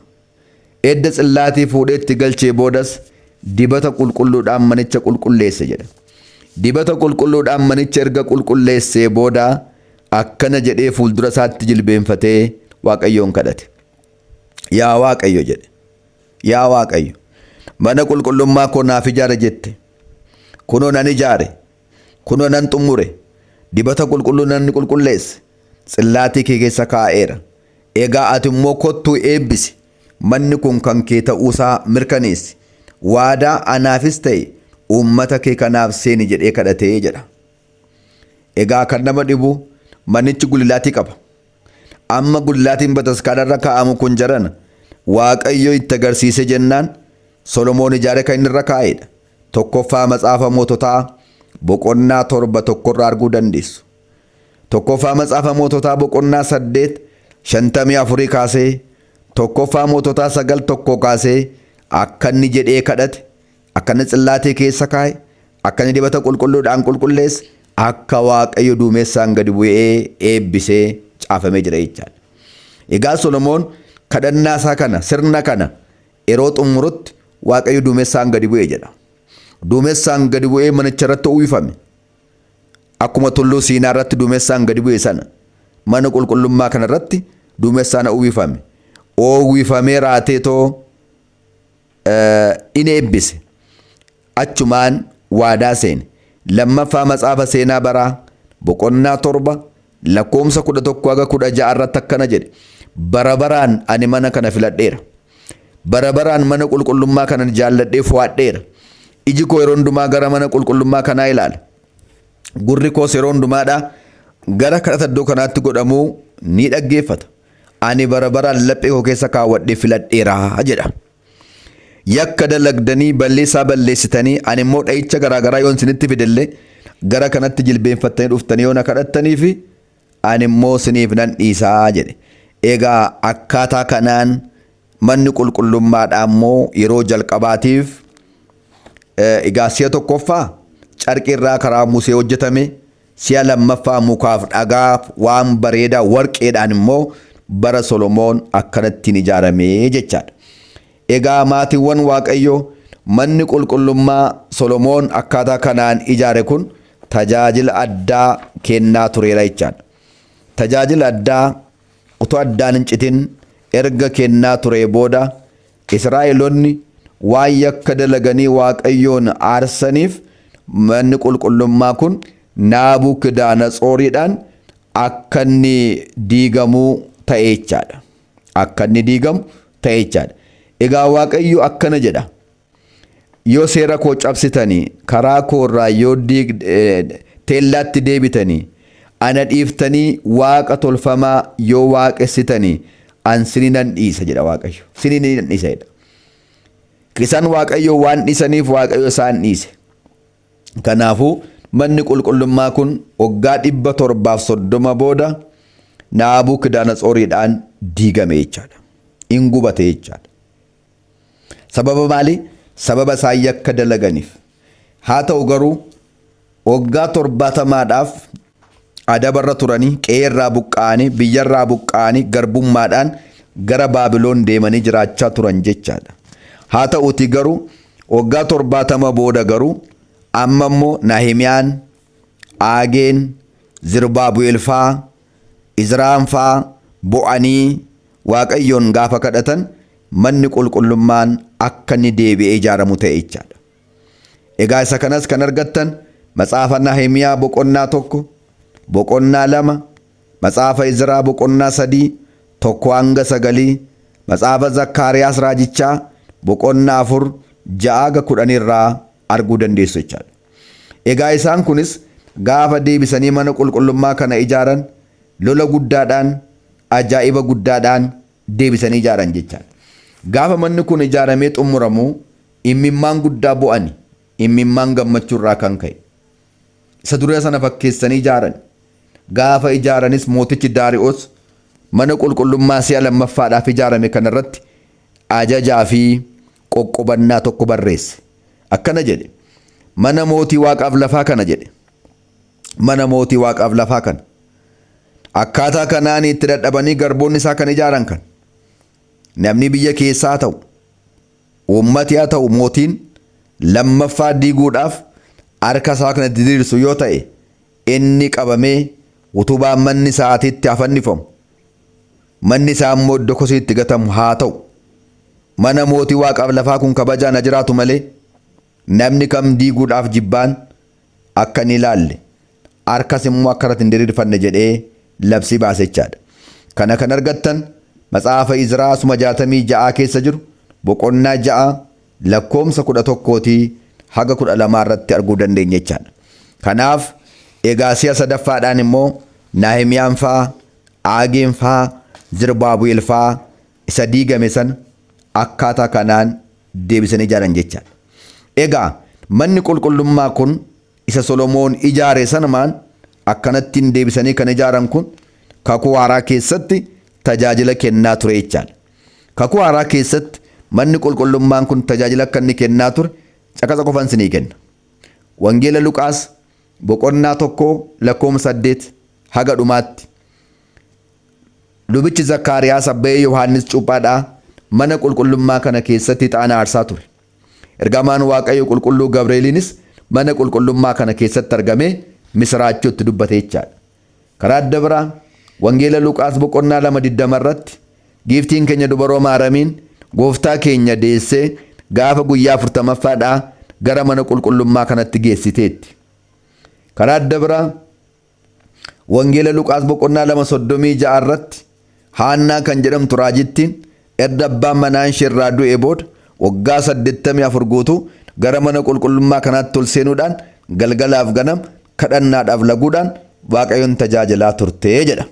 Edda xillaatii fuudhee itti galchee boodas dibata qulqulluudhaan manicha qulqulleesse jedha. Dibata qulqulluudhaan manicha erga qulqulleessee booda akkana jedhee fuuldura isaatti jilbeenfatee Waaqayyoon kadhate. Yaa Waaqayyo jedhe. Yaa Waaqayyo, mana qulqullummaa koo naaf ijaare jette. Kunoo nan ijaare. Kunoo nan xumure. Dibata qulqulluu nan qulqulleesse. Xillaatii kee keessa kaa'eera. Egaa ati immoo kottuu eebbisi. Manni kun kan kee ta'uusaa mirkaneessi. Waadaa anaafis ta'e uummata kee kanaaf seeni jedhee kadhatee jedha. Egaa kan nama dhibu manichi gulilaatii qaba. Amma gulilaatiin bataskaanarra kaa'amu kun jarana Waaqayyo itti agarsiise jennaan Solomoon ijaare kan inni irra kaa'edha. Tokkoffaa Macaafa Moototaa boqonnaa 7 tokkorraa arguu dandeessu. Tokkoffaa Macaafa Moototaa boqonnaa 8:54 kaasee Tokkoffaa Moototaa 9:1 kaasee akka inni jedhee kadhate, akka inni xillaatii keessa kaa'e, akka inni dibata qulqulluudhaan qulqulleesse, akka Waaqayyo duumessaan gadi bu'ee eebbisee caafamee jira jechaadha. Egaa Solomoon kadhannaa isaa kana sirna kana yeroo xumurutti Waaqayyo duumessaan gadi bu'ee jedha. Duumessaan gadi bu'ee manicha irratti uwwifame. Akkuma tulluu Siinaa irratti duumessaan gadi bu'e sana mana qulqullummaa kana irratti duumessaan uwwifame. Uwwifamee raatee too in eebbise. Achumaan waadaa seene. Lammaffaa Macaafa Seenaa Baraa boqonnaa 7 lakkoomsa 11-16 irratti akkana jedhe. Bara baraan ani mana kana filadheera. Bara baraan mana qulqullummaa kana jaalladhee fo'adheera. Iji koo yeroo hundumaa gara mana qulqullummaa kanaa ilaala. Gurri koos yeroo hundumaadhaa gara kadhata iddoo kanaatti godhamuu ni dhaggeeffata. Ani bara baraan laphee koo keessa kaawwadhee filadheera jedha. Yakka dalagdanii balleessaa balleessitanii ani immoo dha'icha garaagaraa yoon isinitti fidellee gara kanatti jilbeenfattanii dhuftanii yoo na kadhattaniif ani immoo isiniif nan dhiisaa jedhe. Egaa akkaataa kanaan manni qulqullummaadhaa immoo yeroo jalqabaatiif egaa si'a tokkoffaa carqirraa karaa Musee hojjetame, si'a lammaffaa mukaaf dhagaaf waan bareedaa warqeedhaan immoo bara Solomoon akkanattiin ijaaramee jechaadha. Egaa maatiiwwan Waaqayyoo manni qulqullummaa Solomoon akkaataa kanaan ijaare kun tajaajila addaa kennaa tureera jechaadha. Tajaajila addaa utuu addaan hin citin erga kennaa turee booda Israa'eloonni waan yakka dalaganii Waaqayyoon aarsaniif manni qulqullummaa kun Naabukadnezoriidhaan akka inni diigamuu ta'e jechaadha. Akka inni diigamu ta'e jechaadha. Egaa Waaqayyo akkana jedha. Yoo seera koo cabsitanii karaa koo irraa yoo teellaatti deebitanii ana dhiiftanii waaqa tolfamaa yoo waaqessitanii an sini nan dhiisa jedha Waaqayyo. Sini nan dhiisa jedha. Isaan Waaqayyo waan dhiisaniif Waaqayyo isaan dhiise. Kanaafuu manni qulqullummaa kun waggaa 730 booda Naabukadnezoriidhaan diigame jechaadha. In gubate jechaadha. Sababa maali? Sababa isaan yakka dalaganiif. Haa ta'u garuu waggaa 70dhaaf adabarra turanii qe'eerraa buqqa'anii biyyarraa buqqa'anii garbummaadhaan gara Baabiloon deemanii jiraachaa turan jechaadha. Haa ta'uti garuu waggaa 70 booda garuu amma immoo Nahimiyaan, Aageen, Zirbaabel faa, Izraan faa bo'anii Waaqayyoon gaafa kadhatan manni qulqullummaan akka inni deebi'ee ijaaramu ta'e jechaadha. Egaa isa kanas kan argattan Macaafa Nahimiyaa boqonnaa 1, boqonnaa 2, Macaafa Izraa boqonnaa 3, 1-9, Macaafa Zakkaariyaas raajichaa boqonnaa 4, 6-10 irraa arguu dandeessu jechaadha. Egaa isaan kunis gaafa deebisanii mana qulqullummaa kana ijaaran lola guddaadhaan ajaa'iba guddaadhaan deebisanii ijaaran jechaadha. Gaafa manni kun ijaaramee xumuramu imimmaan guddaa bu'ani, imimmaan gammachuu irraa kan ka'e. Isa dura sana fakkeessanii ijaaran. Gaafa ijaaranis mootichi Daariyoos mana qulqullummaa si'a lammaffaadhaaf ijaarame kanarratti ajajaa fi qoqqobannaa tokko barreesse. Akkana jedhe, mana mootii waaqaaf lafaa kana jedhe. Mana mootii waaqaaf lafaa kana. Akkaataa kanaan itti dadhabanii garboonni isaa kan ijaaran kan. Namni biyya keessaa ta'u, uummati haa ta'u mootiin lammaffaa diiguudhaaf harka isaa kana diriirsu yoo ta'e inni qabamee utubaan manni isaatiitti hafannifamu. Manni isaa immoo iddoo kosiitti gatamu haa ta'u. Mana mootii waaqaaf lafaa kun kabajaan jiraatu malee namni kam diiguudhaaf jibbaan akka hin ilaalle harkas immoo akka irratti hin diriirfanne jedhee labsii baasechaadha. Kana kan argattan Matsaafa Izraa 66 keessa jiru boqonnaa 6 lakkoomsa 11 haga 12 irratti arguu dandeenya jechaadha. Kanaaf egaa si'a sadaffaadhaan immoo Naahimiyaan fa'aa, Aageen fa'aa, Zirubaabu'eel fa'aa isa diigame sana akkaataa kanaan deebisanii ijaaran jechaadha. Egaa manni qulqullummaa kun isa Solomoon ijaare sanumaan akkanattiin deebisanii kan ijaaran kun kakuu haaraa keessatti tajaajila kennaa ture jechaadha. Kakuu haaraa keessatti manni qulqullummaan kun tajaajila akka inni kennaa ture caqasa qofan sinii kenna. Wangeela Luqaas boqonnaa 1 lakkoomsa 8 haga dhumaatti. Lubichi Zakkaariyaas abbayee Yohaannis Cuuphaadhaa mana qulqullummaa kana keessatti ixaana aarsaa ture. Ergamaan Waaqayyo qulqulluu Gabreeliinis mana qulqullummaa kana keessatti argamee misraachoo itti dubbate jechaadha. Karaa adda biraa Wangeela Luqaas boqonnaa 2:20 irratti giiftiin keenya dubaroo Maaramiin gooftaa keenya deessee gaafa guyyaa 40ffaadhaa gara mana qulqullummaa kanatti geessiteetti. Karaa adda biraa Wangeela Luqaas boqonnaa 2:36 irratti Haannaa kan jedhamtu raajittiin erga abbaan manaa ishee irraa du'ee booda waggaa 84 guutuu gara mana qulqullummaa kanaatti ol seenuudhaan galgalaaf ganam kadhannaadhaaf laguudhaan Waaqayyoon tajaajilaa turtee jedha.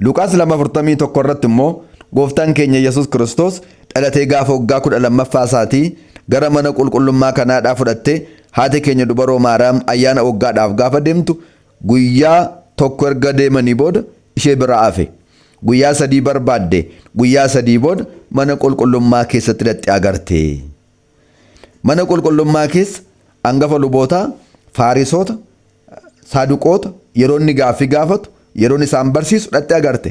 Luqaas 2:41 irratti immoo gooftaan keenya Yesuus Kiristoos dhalatee gaafa waggaa 12ffaa isaatii gara mana qulqullummaa kanaadhaa fudhattee haati keenya dubaroo Maariyaam ayyaana waggaadhaaf gaafa deemtu guyyaa tokko erga deemanii booda ishee bira hafe. Guyyaa 3 barbaadde guyyaa 3 booda mana qulqullummaa keessatti hidhattee agarte. Mana qulqullummaa keessa hangafa lubootaa, Faarisoota, Saaduqoota yeroo inni gaaffii gaafatu yeroo isaan barsiisu hidhattee agarte.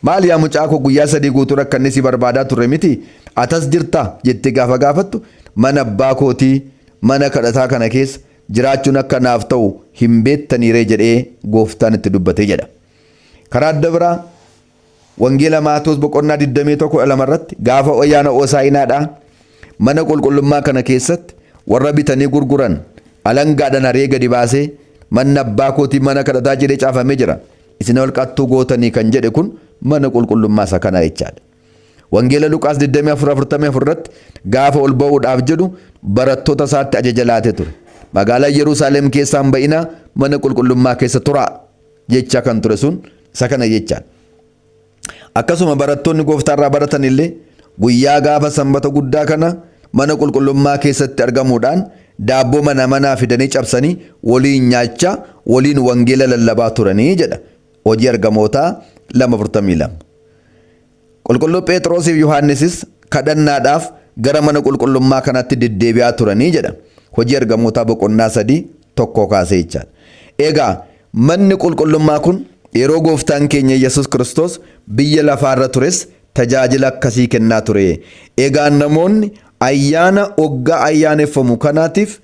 Maal yaa mucaa koo guyyaa 3 guutuu rakkanni si barbaadaa turre miti atas jirtaa jettee gaafa gaafattu mana abbaa kootii mana kadhataa kana keessa jiraachuun akka naaf ta'u hin beektaniiree jedhee gooftaan itti dubbate jedha. Karaa adda biraa Wangeela Maatoos boqonnaa 21 irratti gaafa ayyaana Hoosaa'inaadhaa mana qulqullummaa kana keessatti warra bitanii gurguran alangaadhaan haree gadi baasee manni abbaa kootii mana kadhataa jedhee caafamee jira. Isin walqattuu gootanii kan jedhe kun mana qulqullummaa isa kana jechaadha. Wangeela Luqaas 24:44 irratti gaafa ol ba'uudhaaf jedhu barattoota isaatti ajaja laatee ture. Magaalaa Yerusaalem keessaa hin ba'inaa mana qulqullummaa keessa turaa jecha kan ture sun isa kana jechaadha. Akkasuma barattoonni gooftaa irraa baratan illee guyyaa gaafa sanbata guddaa kana mana qulqullummaa keessatti argamuudhaan daabboo mana manaa fidanii cabsanii waliin nyaachaa waliin wangeela lallabaa turanii jedha. Hojii Ergamootaa 2:42. Qulqulluu Phexrosiif Yohaannisis kadhannaadhaaf gara mana qulqullummaa kanatti deddeebi'aa turanii jedha. Hojii Ergamootaa boqonnaa 3:1 kaasee jechaadha. Egaa manni qulqullummaa kun yeroo gooftaan keenya Yesuus Kiristoos biyya lafaarra tures tajaajila akkasii kennaa ture. Egaa namoonni ayyaana waggaa ayyaaneffamu kanaatiif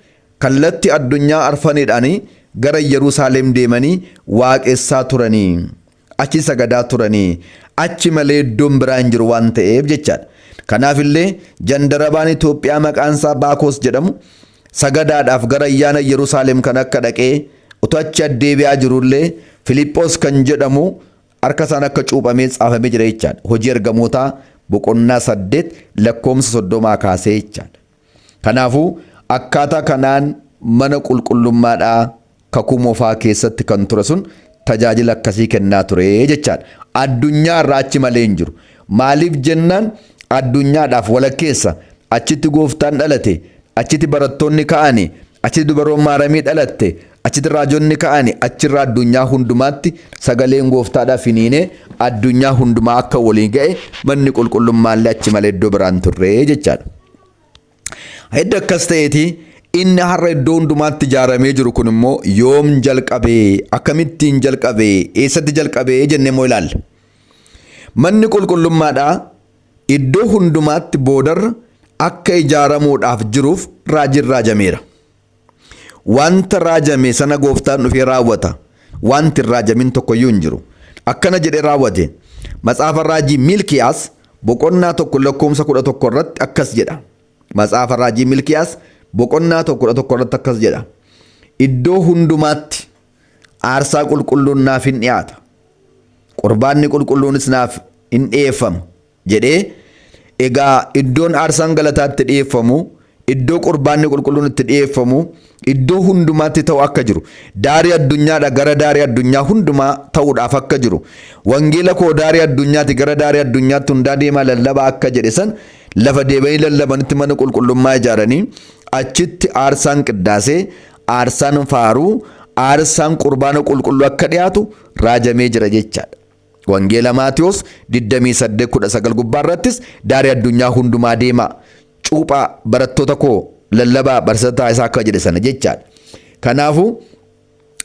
kallattii addunyaa arfaneedhaanii gara Yerusaalem deemanii waaqessaa turanii. Achi sagadaa turanii. Achi malee iddoon biraa hin jiru waan ta'eef jechaadha. Kanaaf illee jandarabaan Itoophiyaa maqaan isaa Baakoos jedhamu sagadaadhaaf gara ayyaana Yerusaalem kan akka dhaqee utuu achi addeebi'aa jirullee Filiphos kan jedhamu harka isaan akka cuuphamee caafamee jira jechaadha. Hojii Ergamootaa boqonnaa 8 lakkoomsa 30 kaasee jechaadha. Kanaafuu akkaataa kanaan mana qulqullummaadhaa kakuu moofaa keessatti kan ture sun tajaajila akkasii kennaa ture jechaadha. Addunyaa irraa achi malee hin jiru. Maaliif jennaan addunyaadhaaf walakkeessa achitti gooftaan dhalate, achitti barattoonni ka'anii, achi dubaroon maaramii dhalatte, achitti raajonni ka'ani, achirraa addunyaa hundumaatti sagaleen gooftaadhaaf finiinee addunyaa hundumaa akka waliin ga'e manni qulqullummaallee achi malee iddoo biraan turre jechaadha. Hedda akkas ta'eeti inni har'a iddoo hundumaatti ijaaramee jiru kun immoo yoom jalqabee, akkamittiin jalqabee, eessatti jalqabee jennee moo ilaalla. Manni qulqullummaadhaa iddoo hundumaatti boodarra akka ijaaramuudhaaf jiruuf raajiin raajameera. Wanta raajame sana gooftaan dhufee raawwata. Wanti raajamin tokkoyyuu hin jiru. Akkana jedhee raawwate. Matsaafa raajii Milkiyaas boqonnaa 1:11 irratti akkas jedha. Matsaafa raajii Milkiyaas boqonnaa 1:11 irratti akkas jedha. Iddoo hundumaatti aarsaa qulqulluun naaf hin dhiyaata. Qurbaanni qulqulluunis naaf hin dhiyeeffamu jedhee egaa iddoon aarsaan galataatti dhiyeeffamu, iddoo qurbaanni qulqulluun itti dhiyeeffamu, iddoo hundumaatti ta'u akka jiru, daarii addunyaadha gara daarii addunyaa hundumaa ta'uudhaaf akka jiru, wangeela koo daarii addunyaatti gara daarii addunyaatti hundaa deemaa lallabaa akka jedhe san lafa deebanii lallabanitti mana qulqullummaa ijaaranii achitti aarsaan qiddaasee, aarsaan faaruu, aarsaan qurbaana qulqulluu akka dhiyaatu raajamee jira jechaadha. Wangeela Maatiyos 28:19 gubbaarrattis daarii addunyaa hundumaa deemaa cuuphaa barattoota koo lallabaa barsiisaa isaa akka jedhe sana jechaadha. Kanaafuu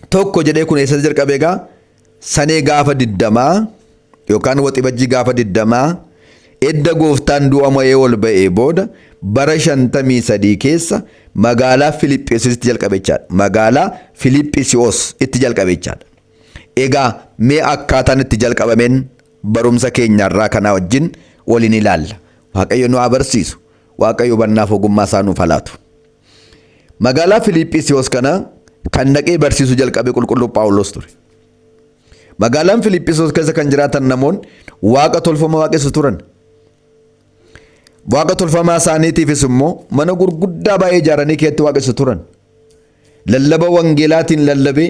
tokko jedhee kun eessatti jalqabee egaa sanee gaafa 20 yookaan waxibajjii gaafa 20 edda gooftaan du'a mo'ee ol ba'ee booda bara 53 keessa magaalaa Filiphisitti jalqabechaadha. Magaalaa Filiphisiyoos itti jalqabechaadha. Egaa mee akkaataan itti jalqabameen barumsa keenyarraa kanaa wajjin waliin ilaalla. Waaqayyo nu abarsiisu. Waaqayyo bannaaf ogummaa isaa nuuf laatu. Magaalaa Filiphisiyoos kana kan dhaqee barsiisu jalqabe qulqulluu Phaawulos ture. Magaalaan Filiphisiyoos keessa kan jiraatan namoonni waaqa tolfamaa waaqessu turan. Waaqa tolfamaa isaaniitiifis immoo mana gurguddaa baay'ee ijaaranii keessatti waaqessu turan. Lallaba wangeelaatiin lallabee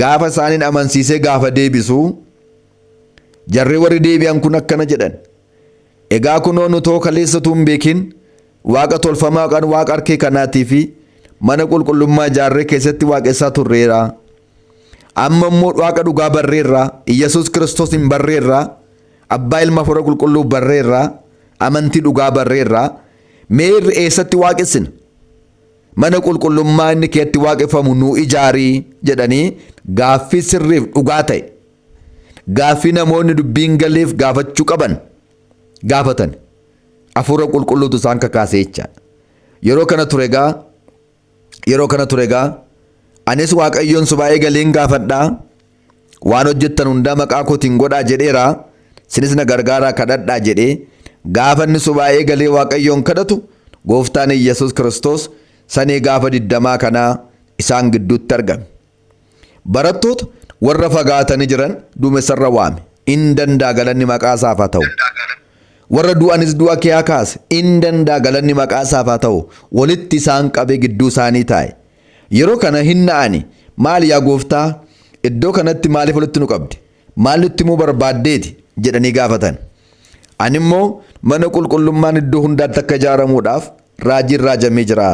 gaafa isaaniin amansiisee gaafa deebisu jarri warri deebi'an kun akkana jedhan. Egaa kunoo nu too kaleessatu hin beekin waaqa tolfamaa kan waaqa harkee kanaatii fi mana qulqullummaa ijaarree keessatti waaqessaa turreera. Amma immoo waaqa dhugaa barreerraa, Iyyasuus Kiristoos hin barreerraa, abbaa ilma fura qulqulluu barreerraa, amantii dhugaa barreerraa. Mee eessatti waaqessina? Mana qulqullummaa inni keessatti waaqeffamu nu ijaarii jedhanii gaaffii sirriif dhugaa ta'e, gaaffii namoonni dubbiin galeef gaafachuu qaban gaafatan. Hafuura qulqulluutu isaan kakaase jechaadha. Yeroo kana ture egaa anis waaqayyoon subaa'ee galeen gaafadhaa, waan hojjettan hundaa maqaa kootiin godhaa jedheera, sinis na gargaaraa kadhadhaa jedhee gaafa inni subaa'ee galee waaqayyoon kadhatu gooftaan Iyyasuus Kiristoos sanee gaafa 20 kanaa isaan gidduutti argame. Barattoota warra fagaatanii jiran duumessarra waame. In danda'a galanni maqaa isaaf haa ta'u. Warra du'anis du'a kee haa kaase. In danda'a galanni maqaa isaaf haa ta'u. Walitti isaan qabee gidduu isaanii taa'e. Yeroo kana hin na'ani. Maali yaa gooftaa? Iddoo kanatti maaliif walitti nu qabde? Maal nutti immoo barbaaddeeti? Jedhanii gaafatan. Ani immoo mana qulqullummaan iddoo hundaatti akka ijaaramuudhaaf raajiin raajamee jira.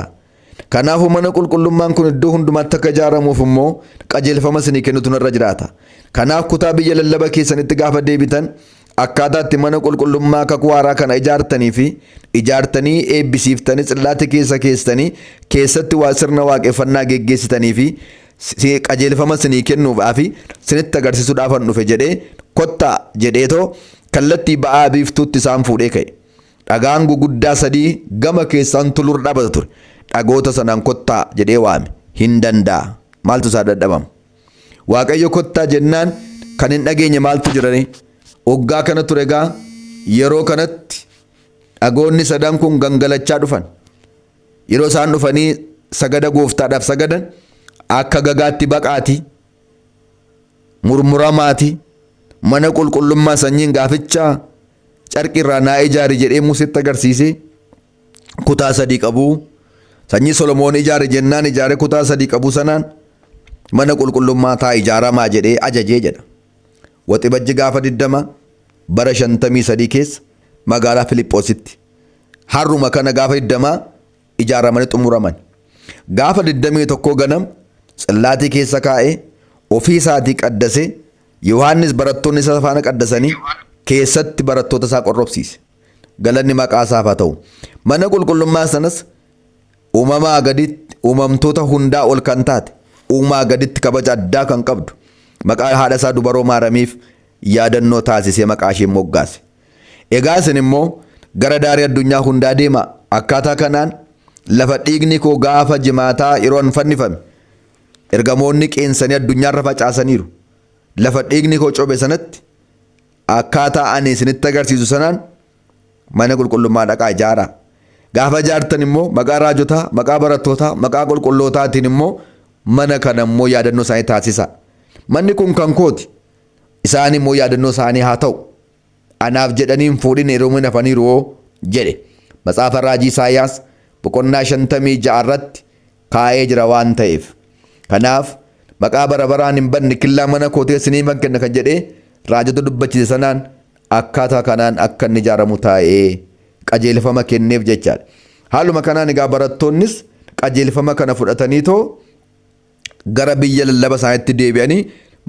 Kanaafuu mana qulqullummaan kun iddoo hundumaatti akka ijaaramuuf immoo qajeelfama isinii kennutu irra jiraata. Kanaaf kutaa biyya lallaba keessanitti gaafa deebitan akkaataa itti mana qulqullummaa kakuu haaraa kana ijaartanii fi ijaartanii eebbisiiftanii xillaatti keessa keessanii keessatti sirna waaqeffannaa geggeessitanii fi qajeelfama isinii kennuudhaa fi isinitti agarsiisuudhaaf dhufe jedhee kottaa jedheetoo kallattii ba'aa biiftuutti isaan fuudhee ka'e. Dhagaan guguddaa 3 gama keessaan tulur dhaabata ture. Dhagoota sanaan kottaa jedhee waame. Hin danda'a. Maaltu isaa dadhabama? Waaqayyo kottaa jennaan kan hin dhageenye maaltu jirani? Oggaa kana ture egaa yeroo kanatti dhagoonni 3 kun gangalachaa dhufan. Yeroo isaan dhufanii sagada gooftaadhaaf sagadan akka gagaatti baqaati, murmuramaati, mana qulqullummaa sanyiin gaafichaa carqirraa naa ijaari jedhee Museetti agarsiise kutaa 3 qabu. Sanyii Solomoon ijaare jennaan ijaare kutaa 3 qabu sanaan mana qulqullummaa taa ijaaramaa jedhee ajajee jedha. Waxibajji gaafa 20 bara 53 keessa magaalaa Filiphositti harruma kana gaafa 20 ijaaramanii xumuraman. Gaafa 21 ganam Tsillaatii keessa kaa'ee ofii isaatii qaddasee Yohaannis barattoonni isa faana qaddasanii keessatti barattoota isaa qorrobsiise. Galanni maqaa isaaf haa ta'u. Mana qulqullummaa sanas uumamaa gaditti uumamtoota hundaa ol kan taate uumaa gaditti kabaja addaa kan qabdu maqaa haadha isaa dubaroo Maaramiif yaadannoo taasisee maqaa ishee moggaase. Egaa isin immoo gara daarii addunyaa hundaa deema. Akkaataa kanaan lafa dhiigni koo gaafa jimaataa yeroon fannifame ergamoonni qeensanii addunyaarra facaasaniiru. Lafa dhiigni koo cobe sanatti akkaataa ani isinitti agarsiisu sanaan mana qulqullummaa dhaqaa ijaara. Gaafa ijaartan immoo maqaa raajotaa, maqaa barattootaa, maqaa qulqullootaatiin immoo mana kana immoo yaadannoo isaanii taasisa. Manni kun kan kooti. Isaan immoo yaadannoo isaanii haa ta'u. Anaaf jedhanii hin fuudhin heerumin hafaniiru jedhe. Matsaafa raajii Isaayyaas boqonnaa 56 irratti kaa'ee jira waan ta'eef. Kanaaf maqaa bara baraan hin banne killaa mana kootii isinii man kenna kan jedhee raajota dubbachiise sanaan akkaataa kanaan akka inni ijaaramu taa'ee qajeelfama kenneef jechaadha. Haaluma kanaan egaa barattoonnis qajeelfama kana fudhatanii too gara biyya lallaba isaaniitti deebi'anii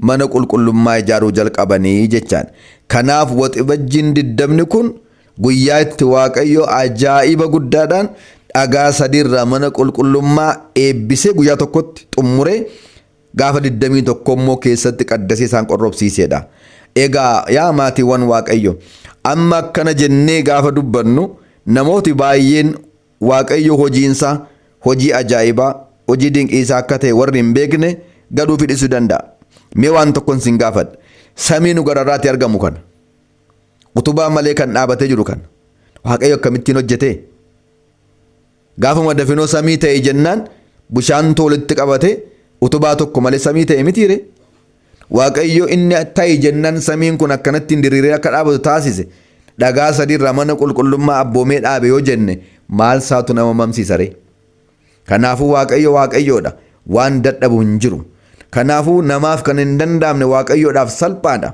mana qulqullummaa ijaaruu jalqabanii jechaadha. Kanaaf waxibajjiin 20 kun guyyaa itti Waaqayyo ajaa'iba guddaadhaan dhagaa sadiirraa mana qulqullummaa eebbisee guyyaa tokkotti xumuree gaafa 21 immoo keessatti qaddasee isaan qorrobsiisedha. Egaa yaa maatiiwwan Waaqayyo amma akkana jennee gaafa dubbannu namooti baay'een Waaqayyo hojiinsaa hojii ajaa'ibaa hojii dinqiisaa akka ta'e warri hin beekne gaduu fidhisuu danda'a. Mee waan tokkon sin gaafadha. Samiin gararraatti argamu kana utubaa malee kan dhaabatee jiru kana Waaqayyo akkamittiin hojjete? Gaafuma dafinoo samii ta'e jennaan bishaan walitti qabate utubaa tokko malee samii ta'e mitiire? Waaqayyo inni ta'e jennaan samiin kun akkanatti diriiree akka dhaabatu taasise dhagaa sadiirraa mana qulqullummaa abboomee dhaabe yoo jenne maal saatu nama mamsiisare? Kanaafuu Waaqayyo Waaqayyoodha, waan dadhabu hin jiru. Kanaafuu namaaf kan hin danda'amne Waaqayyoodhaaf salphaadha.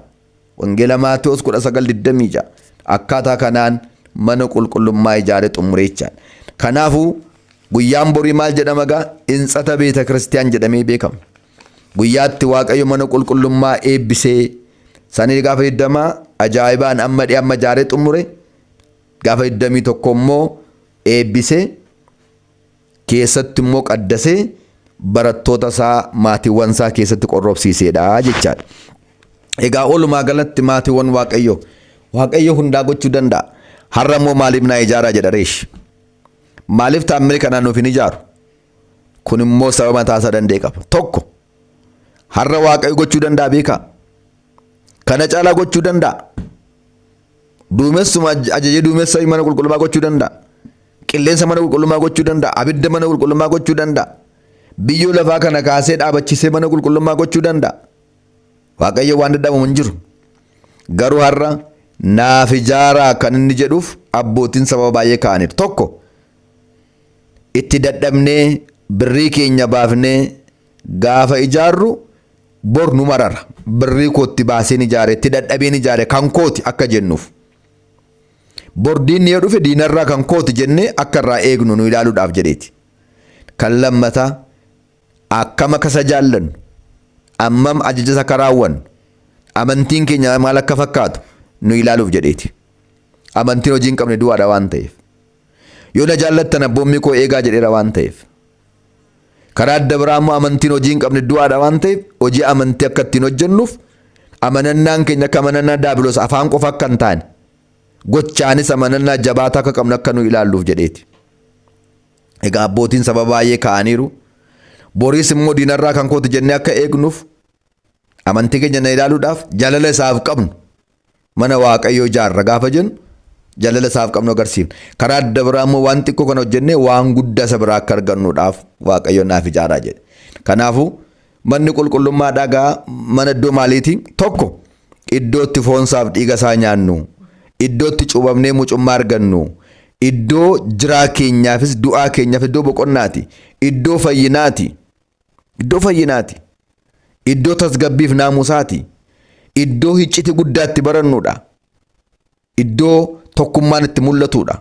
Wangeela Maatewos 19:26 akkaataa kanaan mana qulqullummaa ijaaree xumureechaa. Kanaafuu guyyaan borii maal jedhama gaa? Inxata beeta Kiristiyaan jedhamee beekama. Guyyaatti Waaqayyo mana qulqullummaa eebbisee sanii gaafa 20 ajaa'ibaan amma ijaaree xumure gaafa 21 immoo eebbisee keessatti immoo qaddasee barattoota isaa maatiiwwan isaa keessatti qorrobsiisedha jechaadha. Egaa oolumaa galatti maatiiwwan Waaqayyo hundaa gochuu danda'a. Har'a immoo maaliif naa ijaaraa jedha reeshi? Maaliif taammee kanaan nuuf hin ijaaru? Kun immoo sababa mataa isaa danda'e qaba. Tokko har'a Waaqayyo gochuu danda'a beekaa? Kana caalaa gochuu danda'a. Duumessuma ajajee duumessa mana qulqullummaa gochuu danda'a. Qilleensa mana qulqullummaa gochuu danda'a. Abidda mana qulqullummaa gochuu danda'a. Biyyoo lafaa kana kaasee dhaabachisee mana qulqullummaa gochuu danda'a. Waaqayyo waan dadhabamu hin jiru. Garuu har'a naaf ijaaraa kan inni jedhuuf abbootiin sababa baay'ee kaa'aniiru. Tokko itti dadhabnee birrii keenya baafnee gaafa ijaarru bor nu marara. Birrii kootti baaseen ijaare itti dadhabeen ijaare kan kooti akka jennuuf. Bor diinni yoo dhufe diinarraa kan kooti jennee akka irraa eegnu nu ilaaluudhaaf jedheeti. Kan lammataa akkam akka isa jaallannu ammam ajaja isa akka raawwannu amantiin keenya maal akka fakkaatu nu ilaaluuf jedheeti. Amantiin hojii hin qabne du'aadha waan ta'eef. Yoo na jaallattan abboommii koo eegaa jedheera waan ta'eef. Karaa adda biraa immoo amantiin hojii hin qabne du'aadha waan ta'eef hojii amantii akka ittiin hojjennuuf amanannaan keenya akka amanannaa daabiloos afaan qofa akka hin taane gochaanis amanannaa jabaataa akka qabnu akka nu ilaalluuf jedheeti. Egaa abbootiin sababa baay'ee kaa'aniiru. Boriis immoo diinarraa kan kooti jennee akka eegnuuf amantii keenya na ilaaluudhaaf jaalala isaaf qabnu mana Waaqayyoo ijaarra gaafa jennu jaalala isaaf qabnu agarsiifna. Karaa adda biraa immoo waan xiqqoo kana hojjennee waan guddaa isa biraa akka argannuudhaaf Waaqayyo naaf ijaaraa jedhe. Kanaafuu manni qulqullummaa dhagaa mana iddoo maaliiti? Tokko iddoo itti foonsaaf dhiiga isaa nyaannu, iddoo itti cuubamnee mucummaa argannu, iddoo jiraa keenyaafis du'aa keenyaaf iddoo boqonnaati, iddoo fayyinaati. Iddoo fayyinaati. Iddoo tasgabbiif naamusaati. Iddoo hicciti guddaatti barannuudha. Iddoo tokkummaan itti mul'atuudha.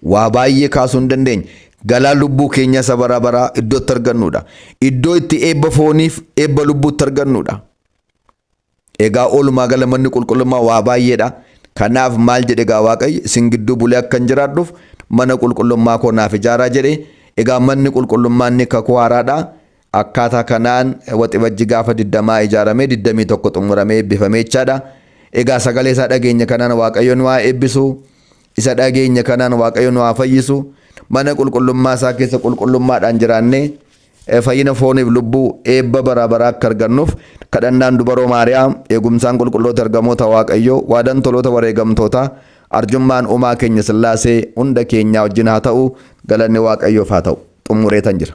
Waa baay'ee kaasuu hin dandeenye. Galaa lubbuu keenya isa bara baraa iddootti argannuudha. Iddoo itti eebba fooniif eebba lubbuutti argannuudha. Egaa oolumaa gala manni qulqullummaa waa baay'eedha. Kanaaf maal jedhe egaa Waaqayyo isin gidduu bulee akkan jiraadhuuf mana qulqullummaa koo naaf ijaaraa jedhe. Egaa manni qulqullummaa inni kakuu haaraadha. Akkaataa kanaan waxibajji gaafa 20 ijaaramee 21 xumuramee eebbifamee jechaadha. Egaa sagalee isaa dhageenya kanaan Waaqayyo nu haa eebbisu. Isa dhageenya kanaan Waaqayyo nu haa fayyisu. Mana qulqullummaa isaa keessa qulqullummaadhaan jiraannee fayyina fooniif lubbuu eebba bara baraa akka argannuuf kadhannaan dubaroo Maariyaam eegumsaan qulqulloota ergamoota Waaqayyoo waadan toloota wareegamtoota arjummaan uumaa keenya Sillaasee hunda keenyaa wajjin haa ta'u. Galanni Waaqayyoof haa ta'u. Xumureetan jira.